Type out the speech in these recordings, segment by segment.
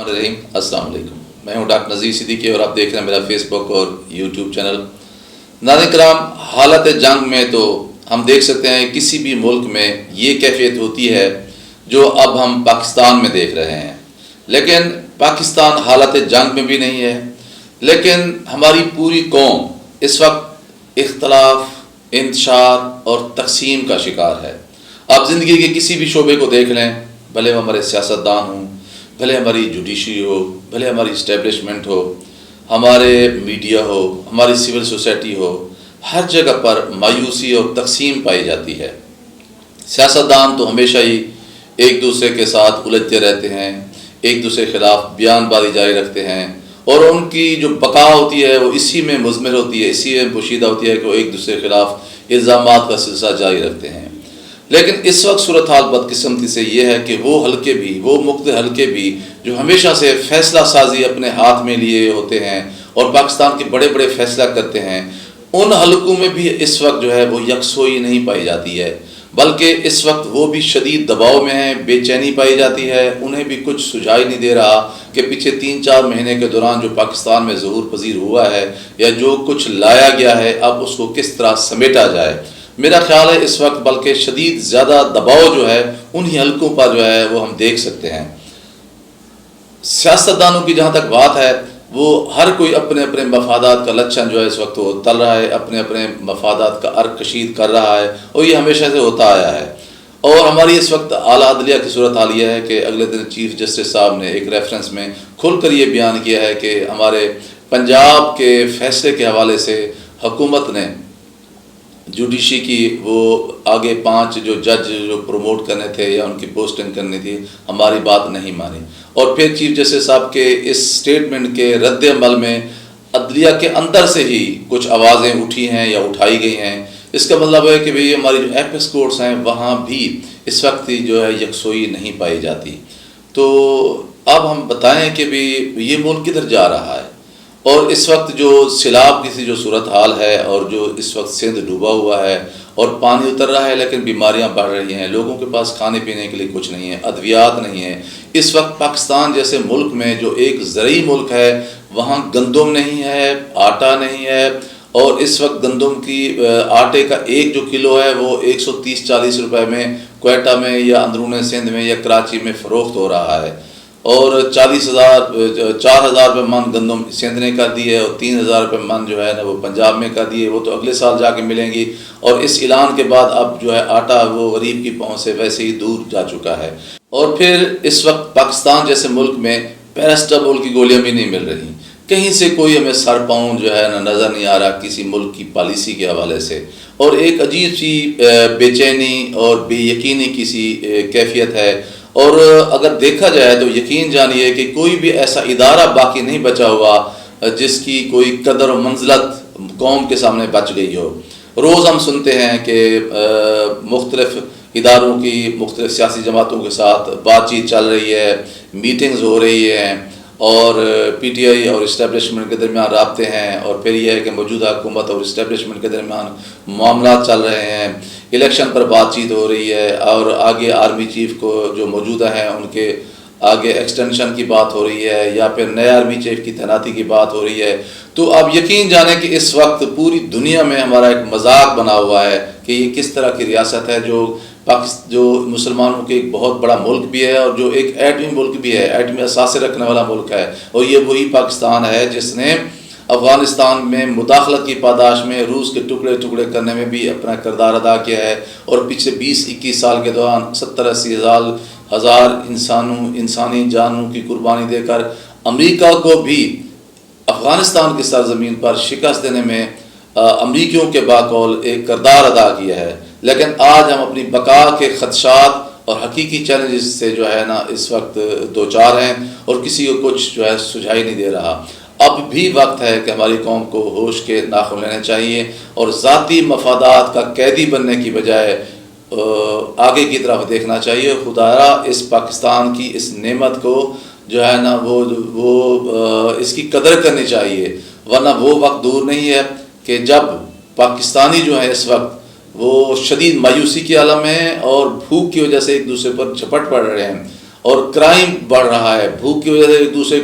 الرحیم السلام علیکم. میں ہوں ڈاکٹر نذیر صدیقی اور آپ دیکھ رہے ہیں میرا فیس بک اور یوٹیوب چینل. ناظرین کرام، حالت جنگ میں تو ہم دیکھ سکتے ہیں کسی بھی ملک میں یہ کیفیت ہوتی ہے جو اب ہم پاکستان میں دیکھ رہے ہیں. لیکن پاکستان حالت جنگ میں بھی نہیں ہے، لیکن ہماری پوری قوم اس وقت اختلاف، انتشار اور تقسیم کا شکار ہے. آپ زندگی کے کسی بھی شعبے کو دیکھ لیں، بھلے وہ ہمارے سیاستدان ہوں، بھلے ہماری جوڈیشری ہو، بھلے ہماری اسٹیبلشمنٹ ہو، ہمارے میڈیا ہو، ہماری سول سوسائٹی ہو، ہر جگہ پر مایوسی اور تقسیم پائی جاتی ہے. سیاستدان تو ہمیشہ ہی ایک دوسرے کے ساتھ الجھتے رہتے ہیں، ایک دوسرے کے خلاف بیان بازی جاری رکھتے ہیں، اور ان کی جو بقا ہوتی ہے وہ اسی میں مضمر ہوتی ہے، اسی میں پوشیدہ ہوتی ہے کہ وہ ایک دوسرے کے خلاف الزامات کا سلسلہ جاری رکھتے ہیں. لیکن اس وقت صورتحال بدقسمتی سے یہ ہے کہ وہ حلقے بھی، وہ مختلف حلقے بھی جو ہمیشہ سے فیصلہ سازی اپنے ہاتھ میں لیے ہوتے ہیں اور پاکستان کے بڑے بڑے فیصلہ کرتے ہیں، ان حلقوں میں بھی اس وقت جو ہے وہ یکسوئی نہیں پائی جاتی ہے، بلکہ اس وقت وہ بھی شدید دباؤ میں ہیں، بے چینی پائی جاتی ہے. انہیں بھی کچھ سجھائی نہیں دے رہا کہ پیچھے 3-4 مہینے کے دوران جو پاکستان میں ظہور پذیر ہوا ہے یا جو کچھ لایا گیا ہے، اب اس کو کس طرح سمیٹا جائے. میرا خیال ہے اس وقت بلکہ شدید زیادہ دباؤ جو ہے انہی حلقوں پر جو ہے وہ ہم دیکھ سکتے ہیں. سیاستدانوں کی جہاں تک بات ہے، وہ ہر کوئی اپنے اپنے مفادات کا لچھن جو ہے اس وقت وہ تل رہا ہے، اپنے اپنے مفادات کا عرق کشید کر رہا ہے، اور یہ ہمیشہ سے ہوتا آیا ہے. اور ہماری اس وقت اعلیٰ عدلیہ کی صورتحال یہ ہے کہ اگلے دن چیف جسٹس صاحب نے ایک ریفرنس میں کھل کر یہ بیان کیا ہے کہ ہمارے پنجاب کے فیصلے کے حوالے سے حکومت نے جوڈیشری کی وہ آگے 5 جو جج جو پروموٹ کرنے تھے یا ان کی پوسٹنگ کرنی تھی، ہماری بات نہیں مانی. اور پھر چیف جسٹس صاحب کے اس سٹیٹمنٹ کے رد عمل میں عدلیہ کے اندر سے ہی کچھ آوازیں اٹھی ہیں یا اٹھائی گئی ہیں. اس کا مطلب ہے کہ بھئی ہماری جو ایپیکس کورٹس ہیں وہاں بھی اس وقت جو ہے یکسوئی نہیں پائی جاتی. تو اب ہم بتائیں کہ بھی یہ ملک کدھر جا رہا ہے، اور اس وقت جو سیلاب کی جو صورتحال ہے اور جو اس وقت سندھ ڈوبا ہوا ہے اور پانی اتر رہا ہے، لیکن بیماریاں بڑھ رہی ہیں، لوگوں کے پاس کھانے پینے کے لیے کچھ نہیں ہے، ادویات نہیں ہیں. اس وقت پاکستان جیسے ملک میں جو ایک زرعی ملک ہے، وہاں گندم نہیں ہے، آٹا نہیں ہے، اور اس وقت گندم کی آٹے کا ایک جو کلو ہے وہ 130-140 روپے میں کوئٹہ میں یا اندرون سندھ میں یا کراچی میں فروخت ہو رہا ہے. اور 4,000 روپے من گندم سندھ نے کر دی ہے، اور 3,000 روپے من جو ہے نا وہ پنجاب میں کر دی ہے. وہ تو اگلے سال جا کے ملیں گی. اور اس اعلان کے بعد اب جو ہے آٹا وہ غریب کی پہنچ سے ویسے ہی دور جا چکا ہے. اور پھر اس وقت پاکستان جیسے ملک میں پیراسٹامول کی گولیاں بھی نہیں مل رہی. کہیں سے کوئی ہمیں سر پاؤں جو ہے نا نظر نہیں آ رہا کسی ملک کی پالیسی کے حوالے سے. اور ایک عجیب سی بے چینی اور بے یقینی کسی کیفیت ہے. اور اگر دیکھا جائے تو یقین جانیے کہ کوئی بھی ایسا ادارہ باقی نہیں بچا ہوا جس کی کوئی قدر و منزلت قوم کے سامنے بچ گئی ہو. روز ہم سنتے ہیں کہ مختلف اداروں کی مختلف سیاسی جماعتوں کے ساتھ بات چیت چل رہی ہے، میٹنگز ہو رہی ہیں، اور پی ٹی آئی اور اسٹیبلشمنٹ کے درمیان رابطے ہیں. اور پھر یہ ہے کہ موجودہ حکومت اور اسٹیبلشمنٹ کے درمیان معاملات چل رہے ہیں، الیکشن پر بات چیت ہو رہی ہے، اور آگے آرمی چیف کو جو موجودہ ہیں ان کے آگے ایکسٹینشن کی بات ہو رہی ہے، یا پھر نئے آرمی چیف کی تعیناتی کی بات ہو رہی ہے. تو آپ یقین جانیں کہ اس وقت پوری دنیا میں ہمارا ایک مذاق بنا ہوا ہے کہ یہ کس طرح کی ریاست ہے جو مسلمانوں کے ایک بہت بڑا ملک بھی ہے، اور جو ایک ایٹمی ملک بھی ہے، ایٹمی اثاثے رکھنے والا ملک ہے. اور یہ وہی پاکستان ہے جس نے افغانستان میں مداخلت کی پاداش میں روس کے ٹکڑے ٹکڑے کرنے میں بھی اپنا کردار ادا کیا ہے. اور پچھلے 20-21 سال کے دوران 70-80 ہزار انسانی جانوں کی قربانی دے کر امریکہ کو بھی افغانستان کی سرزمین پر شکست دینے میں امریکیوں کے باقول ایک کردار ادا کیا ہے. لیکن آج ہم اپنی بقا کے خدشات اور حقیقی چیلنجز سے جو ہے نا اس وقت دوچار ہیں، اور کسی کو کچھ جو ہے سجھائی نہیں دے رہا. اب بھی وقت ہے کہ ہماری قوم کو ہوش کے ناخن لینے چاہیے، اور ذاتی مفادات کا قیدی بننے کی بجائے آگے کی طرف دیکھنا چاہیے. خدایا اس پاکستان کی اس نعمت کو جو ہے نا وہ اس کی قدر کرنی چاہیے، ورنہ وہ وقت دور نہیں ہے کہ جب پاکستانی جو ہے اس وقت وہ شدید مایوسی کے عالم میں ہیں اور بھوک کی وجہ سے ایک دوسرے پر جھپٹ پڑ رہے ہیں. اور کرائم بڑھ رہا ہے، بھوک کی وجہ سے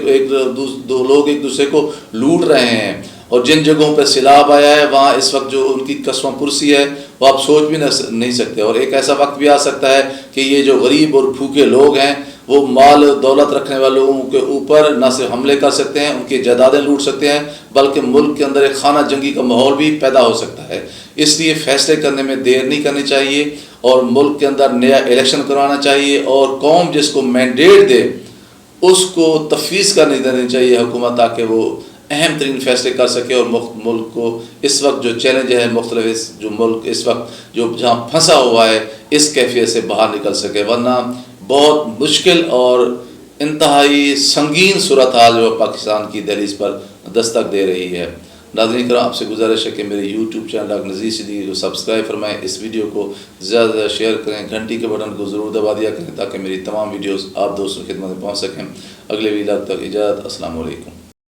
دو لوگ ایک دوسرے کو لوٹ رہے ہیں، اور جن جگہوں پہ سیلاب آیا ہے وہاں اس وقت جو ان کی قسم پرسی ہے وہ آپ سوچ بھی نہیں سکتے، اور ایک ایسا وقت بھی آ سکتا ہے کہ یہ جو غریب اور بھوکے لوگ ہیں وہ مال دولت رکھنے والے لوگوں کے اوپر نہ صرف حملے کر سکتے ہیں، ان کی جائیدادیں لوٹ سکتے ہیں، بلکہ ملک کے اندر ایک خانہ جنگی کا ماحول بھی پیدا ہو سکتا ہے۔ اس لیے فیصلے کرنے میں دیر نہیں کرنی چاہیے، اور ملک کے اندر نیا الیکشن کروانا چاہیے، اور قوم جس کو مینڈیٹ دے اس کو تفویض کرنے دینی چاہیے حکومت، تاکہ وہ اہم ترین فیصلے کر سکے، اور ملک کو اس وقت جو چیلنج ہے مختلف، جو ملک اس وقت جو جہاں پھنسا ہوا ہے اس کیفیت سے باہر نکل سکے، ورنہ بہت مشکل اور انتہائی سنگین صورتحال جو پاکستان کی دہلیز پر دستک دے رہی ہے۔ ناظرین کرام، آپ سے گزارش ہے کہ میرے YouTube channel doctor Nazir Siddiqui کو سبسکرائب فرمائیں، اس ویڈیو کو زیادہ سے زیادہ شیئر کریں، گھنٹی کے بٹن کو ضرور دبا دیا کریں تاکہ میری تمام ویڈیوز آپ دوستوں کی خدمت میں پہنچ سکیں۔ اگلے ویلاگ تک اجازت، السلام علیکم۔